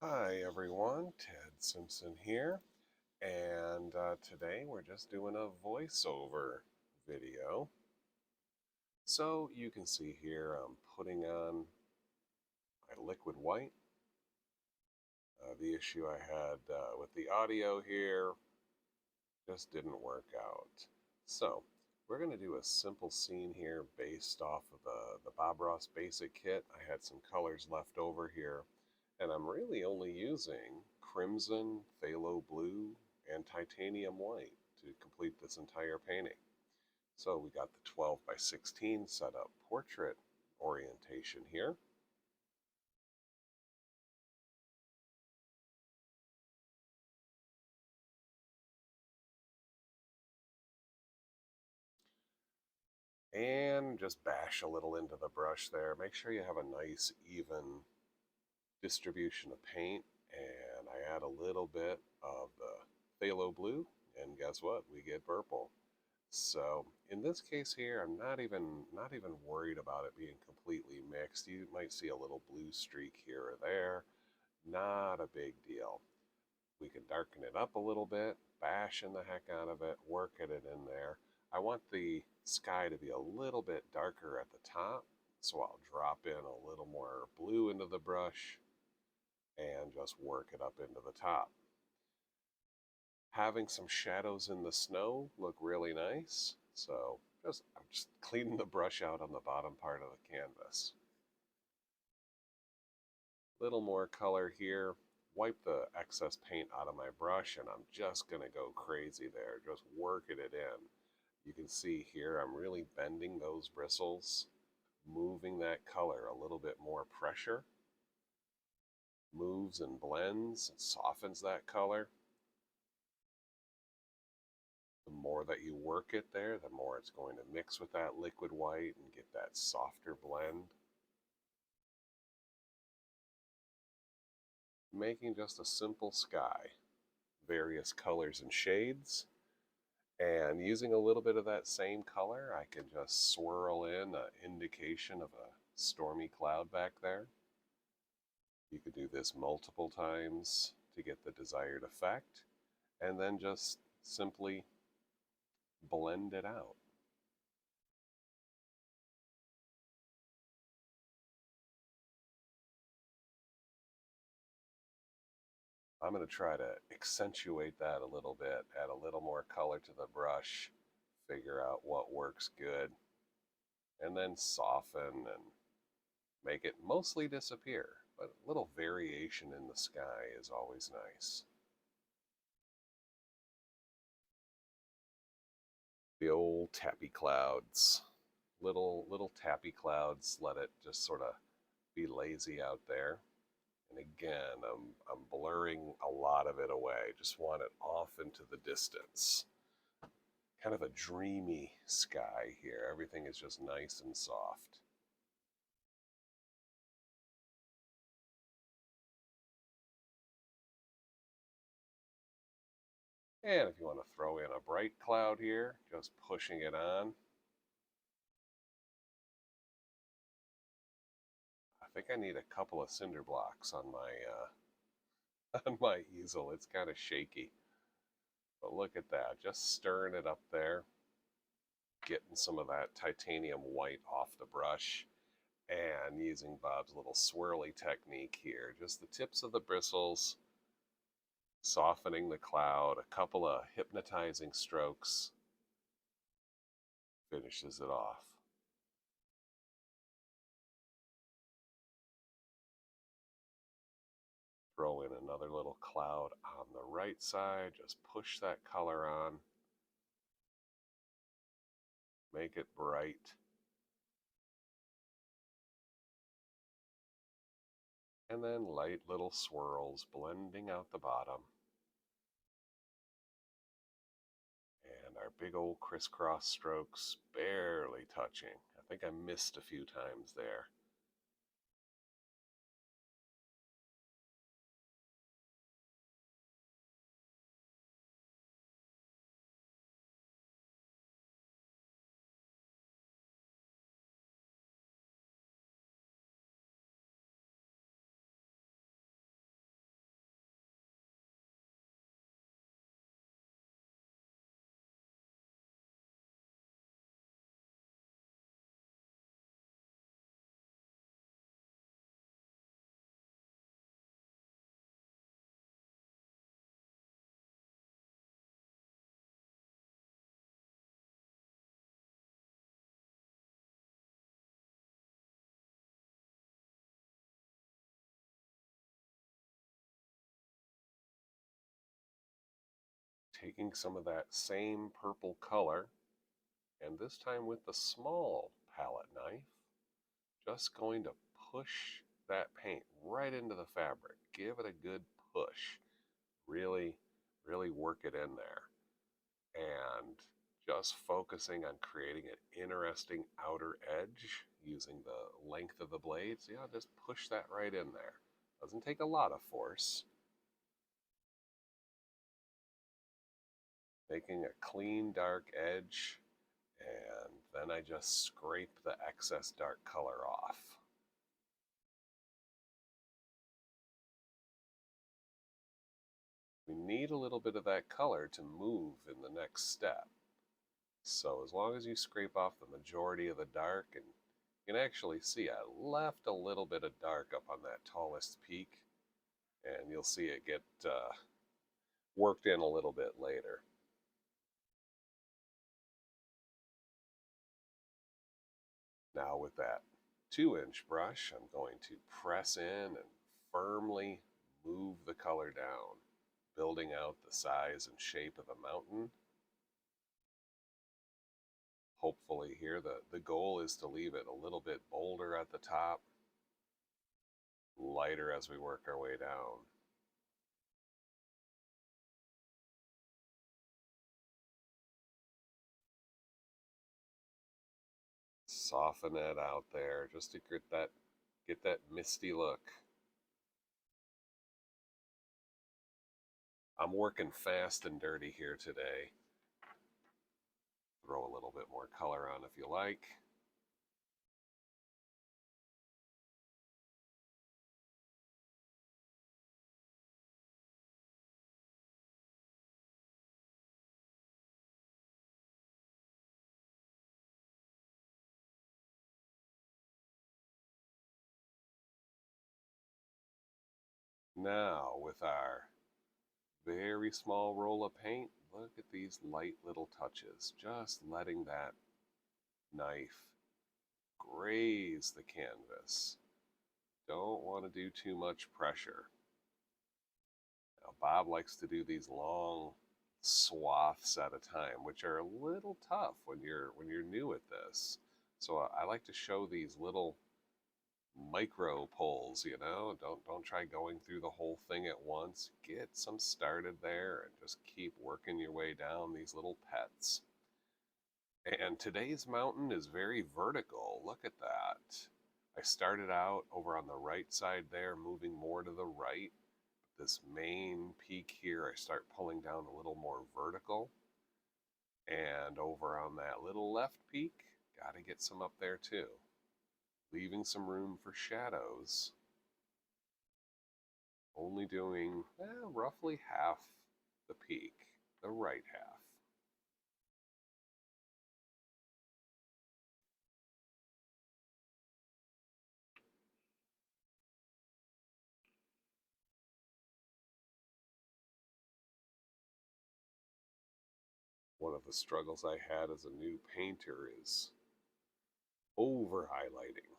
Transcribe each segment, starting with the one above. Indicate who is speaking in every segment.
Speaker 1: Hi everyone, Ted Simpson here, and today we're just doing a voiceover video. So you can see here I'm putting on my liquid white. The issue I had with the audio here just didn't work out. So we're going to do a simple scene here based off of the Bob Ross basic kit. I had some colors left over here, and I'm really only using crimson, phthalo blue, and titanium white to complete this entire painting. So we got the 12 by 16 set up portrait orientation here. And just bash a little into the brush there. Make sure you have a nice even distribution of paint, and I add a little bit of the phthalo blue, and guess what? We get purple. So in this case here, I'm not even worried about it being completely mixed. You might see a little blue streak here or there. Not a big deal. We can darken it up a little bit, bashing the heck out of it, working it in there. I want the sky to be a little bit darker at the top, so I'll drop in a little more blue into the brush and just work it up into the top. Having some shadows in the snow look really nice, so I'm just cleaning the brush out on the bottom part of the canvas. Little more color here. Wipe the excess paint out of my brush, and I'm just going to go crazy there, just working it in. You can see here I'm really bending those bristles, moving that color a little bit more pressure. Moves and blends and softens that color. The more that you work it there, the more it's going to mix with that liquid white and get that softer blend. Making just a simple sky, various colors and shades. And using a little bit of that same color, I can just swirl in an indication of a stormy cloud back there. You could do this multiple times to get the desired effect, and then just simply blend it out. I'm going to try to accentuate that a little bit, add a little more color to the brush, figure out what works good, and then soften and make it mostly disappear. But a little variation in the sky is always nice. The old tappy clouds. Little tappy clouds, let it just sort of be lazy out there. And again, I'm blurring a lot of it away. Just want it off into the distance. Kind of a dreamy sky here. Everything is just nice and soft. And if you want to throw in a bright cloud here, just pushing it on. I think I need a couple of cinder blocks on my on my easel. It's kind of shaky. But look at that, just stirring it up there, getting some of that titanium white off the brush, and using Bob's little swirly technique here. Just the tips of the bristles, softening the cloud, a couple of hypnotizing strokes, finishes it off. Throw in another little cloud on the right side, just push that color on, make it bright. And then light little swirls blending out the bottom. And our big old crisscross strokes barely touching. I think I missed a few times there. Taking some of that same purple color, and this time with the small palette knife, just going to push that paint right into the fabric. Give it a good push. Really, really work it in there. And just focusing on creating an interesting outer edge using the length of the blades. Yeah, just push that right in there. Doesn't take a lot of force. Making a clean dark edge, and then I just scrape the excess dark color off. We need a little bit of that color to move in the next step. So as long as you scrape off the majority of the dark, and you can actually see I left a little bit of dark up on that tallest peak, and you'll see it get worked in a little bit later. Now with that 2-inch brush, I'm going to press in and firmly move the color down, building out the size and shape of the mountain. Hopefully here, the goal is to leave it a little bit bolder at the top, lighter as we work our way down. Soften it out there just to get that misty look. I'm working fast and dirty here today. Throw a little bit more color on if you like. Now with our very small roll of paint, look at these light little touches, just letting that knife graze the canvas. Don't want to do too much pressure. Now Bob likes to do these long swaths at a time, which are a little tough when you're new at this. So I like to show these little micro pulls, you know. Don't try going through the whole thing at once. Get some started there and just keep working your way down these little pets. And today's mountain is very vertical. Look at that. I started out over on the right side there, moving more to the right. This main peak here, I start pulling down a little more vertical. And over on that little left peak, got to get some up there too. Leaving some room for shadows. Only doing roughly half the peak, the right half. One of the struggles I had as a new painter is over highlighting.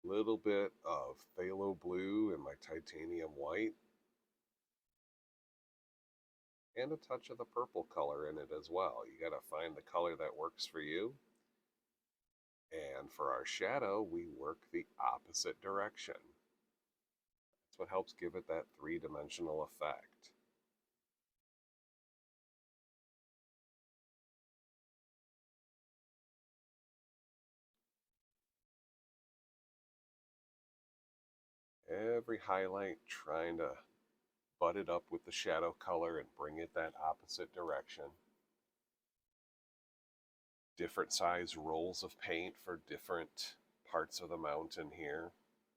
Speaker 1: Little bit of phthalo blue in my titanium white, and a touch of the purple color in it as well. You got to find the color that works for you. And for our shadow, we work the opposite direction. That's what helps give it that three-dimensional effect. Every highlight trying to butt it up with the shadow color and bring it that opposite direction. Different size rolls of paint for different parts of the mountain here.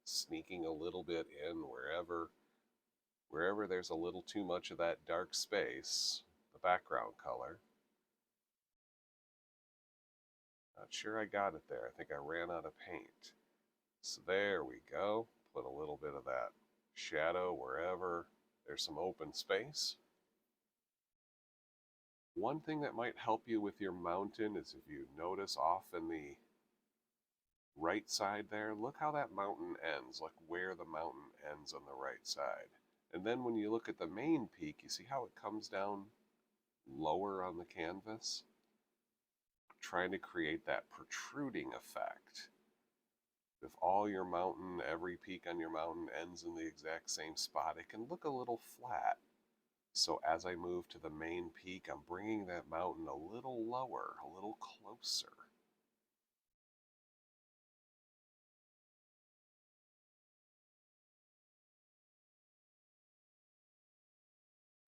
Speaker 1: Sneaking a little bit in wherever there's a little too much of that dark space, the background color. Not sure I got it there. I think I ran out of paint. So there we go. Put a little bit of that shadow wherever there's some open space. One thing that might help you with your mountain is if you notice off in the right side there, look how that mountain ends, like where the mountain ends on the right side. And then when you look at the main peak, you see how it comes down lower on the canvas, trying to create that protruding effect. If all your mountain, every peak on your mountain ends in the exact same spot, it can look a little flat. So as I move to the main peak, I'm bringing that mountain a little lower, a little closer.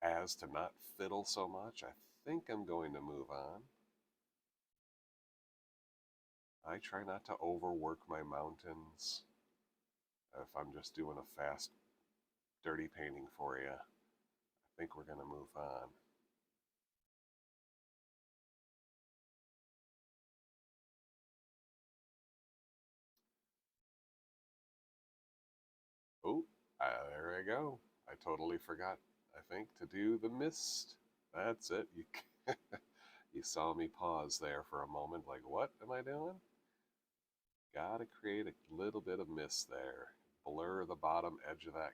Speaker 1: As to not fiddle so much, I think I'm going to move on. I try not to overwork my mountains. If I'm just doing a fast, dirty painting for you, I think we're going to move on. Oh, there I go. I totally forgot, I think, to do the mist. That's it. You saw me pause there for a moment, like, what am I doing? Gotta create a little bit of mist there. Blur the bottom edge of that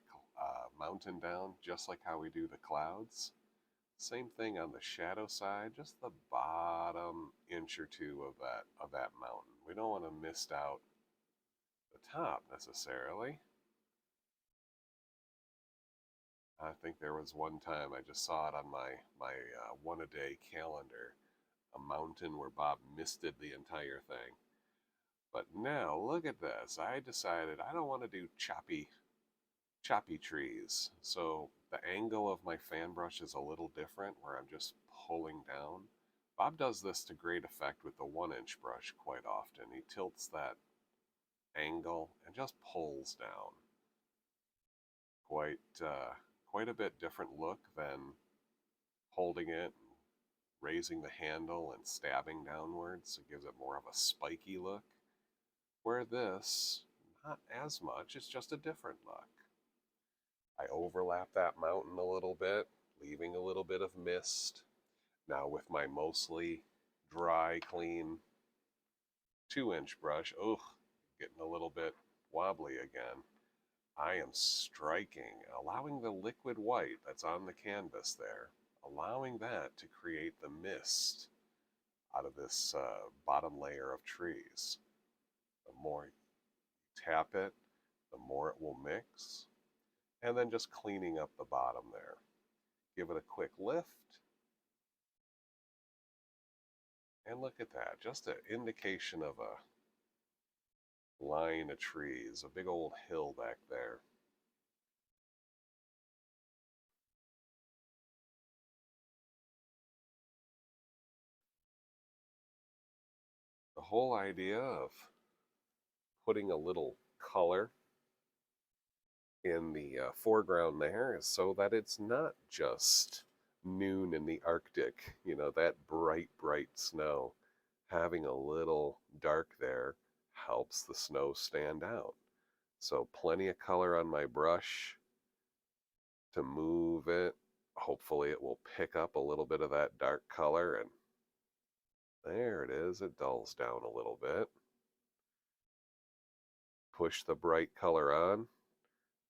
Speaker 1: mountain down, just like how we do the clouds. Same thing on the shadow side, just the bottom inch or two of that mountain. We don't want to mist out the top necessarily. I think there was one time I just saw it on my one a day calendar, a mountain where Bob misted the entire thing. But now look at this. I decided I don't want to do choppy trees. So the angle of my fan brush is a little different where I'm just pulling down. Bob does this to great effect with the 1-inch brush quite often. He tilts that angle and just pulls down. Quite a bit different look than holding it, raising the handle and stabbing downwards. It gives it more of a spiky look. Where this, not as much, it's just a different look. I overlap that mountain a little bit, leaving a little bit of mist. Now with my mostly dry, clean 2-inch brush, getting a little bit wobbly again. I am striking, allowing the liquid white that's on the canvas there, allowing that to create the mist out of this bottom layer of trees. The more you tap it, the more it will mix. And then just cleaning up the bottom there. Give it a quick lift. And look at that, just an indication of a line of trees, a big old hill back there. The whole idea of putting a little color in the foreground there is so that it's not just noon in the Arctic, that bright snow. Having a little dark there helps the snow stand out. So plenty of color on my brush to move it. Hopefully it will pick up a little bit of that dark color, and there it is. It dulls down a little bit. Push the bright color on.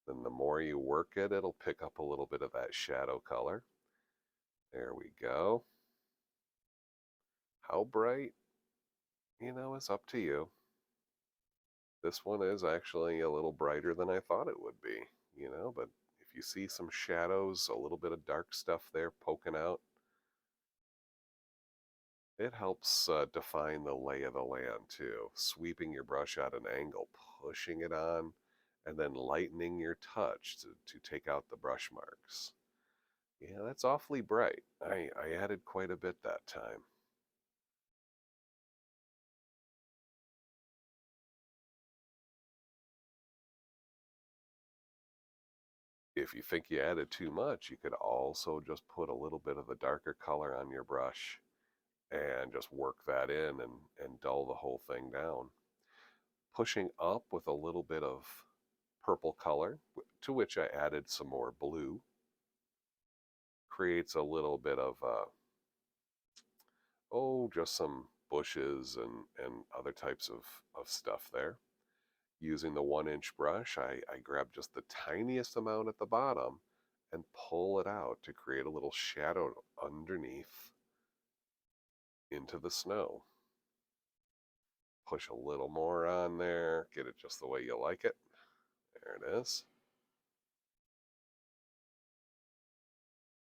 Speaker 1: Then the more you work it, it'll pick up a little bit of that shadow color. There we go. How bright? It's up to you. This one is actually a little brighter than I thought it would be, but if you see some shadows, a little bit of dark stuff there poking out, it helps define the lay of the land too. Sweeping your brush at an angle, pushing it on, and then lightening your touch to take out the brush marks. Yeah, that's awfully bright. I added quite a bit that time. If you think you added too much, you could also just put a little bit of the darker color on your brush and just work that in and dull the whole thing down. Pushing up with a little bit of purple color, to which I added some more blue, creates a little bit of, just some bushes and other types of stuff there. Using the 1-inch brush, I grabbed just the tiniest amount at the bottom and pull it out to create a little shadow underneath into the snow. Push a little more on there, get it just the way you like it. There it is.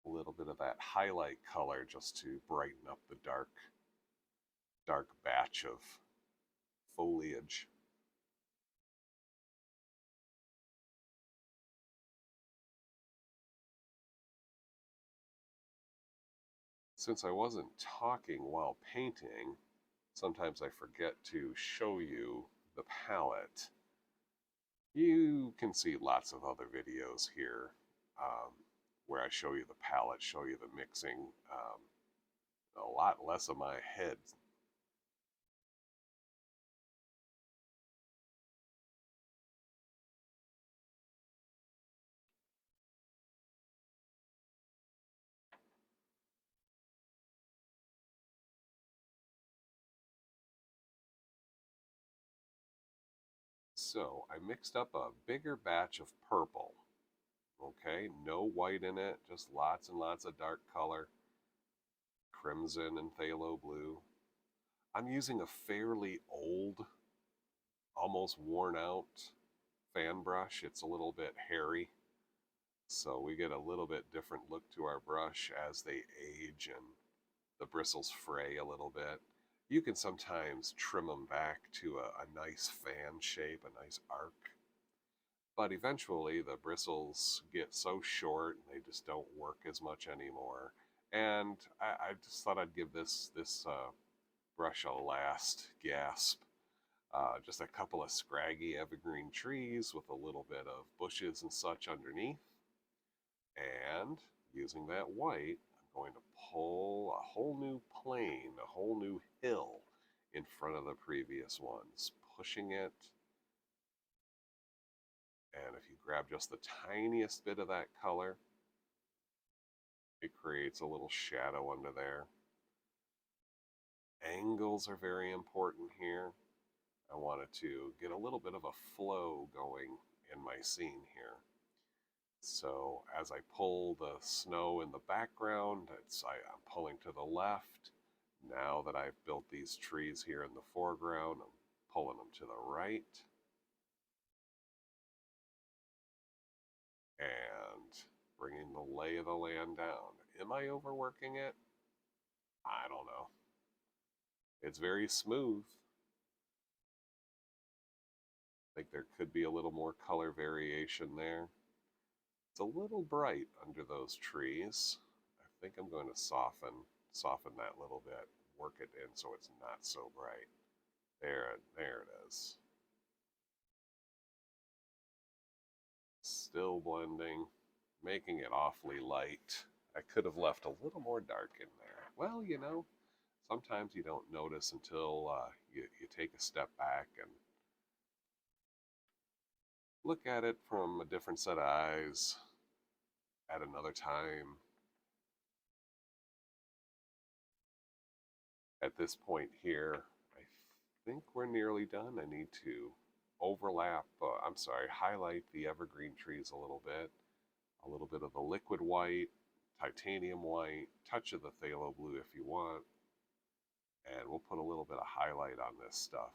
Speaker 1: A little bit of that highlight color just to brighten up the dark batch of foliage. Since I wasn't talking while painting, sometimes I forget to show you the palette. You can see lots of other videos here um, where I show you the palette, show you the mixing, a lot less of my head. So I mixed up a bigger batch of purple. Okay, no white in it, just lots and lots of dark color, crimson and phthalo blue. I'm using a fairly old, almost worn out fan brush. It's a little bit hairy, so we get a little bit different look to our brush as they age and the bristles fray a little bit. You can sometimes trim them back to a nice fan shape, a nice arc. But eventually the bristles get so short and they just don't work as much anymore. And I just thought I'd give this brush a last gasp. Just a couple of scraggy evergreen trees with a little bit of bushes and such underneath. And using that white, I'm going to pull a whole new plane, a whole new hill in front of the previous ones, pushing it. And if you grab just the tiniest bit of that color, it creates a little shadow under there. Angles are very important here. I wanted to get a little bit of a flow going in my scene here. So as I pull the snow in the background, I'm pulling to the left. Now that I've built these trees here in the foreground, I'm pulling them to the right. And bringing the lay of the land down. Am I overworking it? I don't know. It's very smooth. I think there could be a little more color variation there. It's a little bright under those trees. I think I'm going to soften that little bit, work it in so it's not so bright. There it is. Still blending, making it awfully light. I could have left a little more dark in there. Well, sometimes you don't notice until you take a step back and look at it from a different set of eyes at another time. At this point here, I think we're nearly done. I need to highlight the evergreen trees a little bit of the liquid white, titanium white, touch of the phthalo blue if you want, and we'll put a little bit of highlight on this stuff.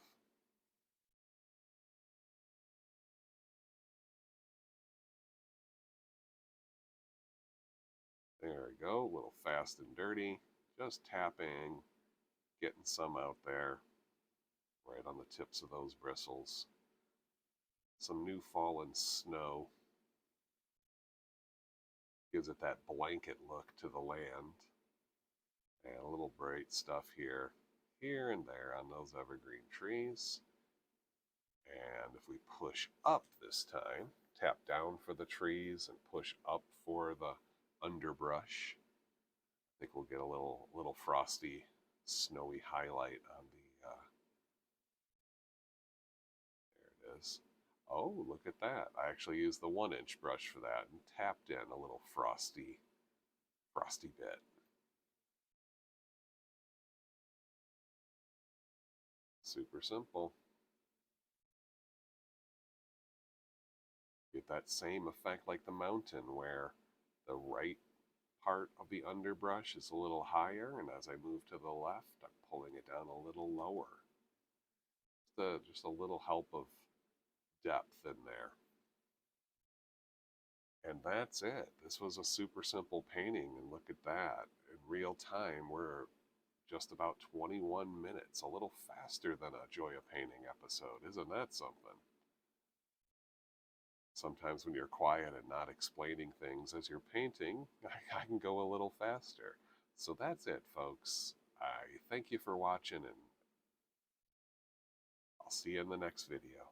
Speaker 1: There we go, a little fast and dirty, just tapping, getting some out there, right on the tips of those bristles. Some new fallen snow gives it that blanket look to the land. And a little bright stuff here and there on those evergreen trees. And if we push up this time, tap down for the trees and push up for the underbrush, I think we'll get a little frosty, snowy highlight on there it is. Oh, look at that. I actually used the 1-inch brush for that and tapped in a little frosty bit. Super simple. Get that same effect like the mountain where The right part of the underbrush is a little higher, and as I move to the left, I'm pulling it down a little lower. Just a little help of depth in there. And that's it. This was a super simple painting, and look at that. In real time, we're just about 21 minutes, a little faster than a Joy of Painting episode. Isn't that something? Sometimes when you're quiet and not explaining things as you're painting, I can go a little faster. So that's it, folks. I thank you for watching, and I'll see you in the next video.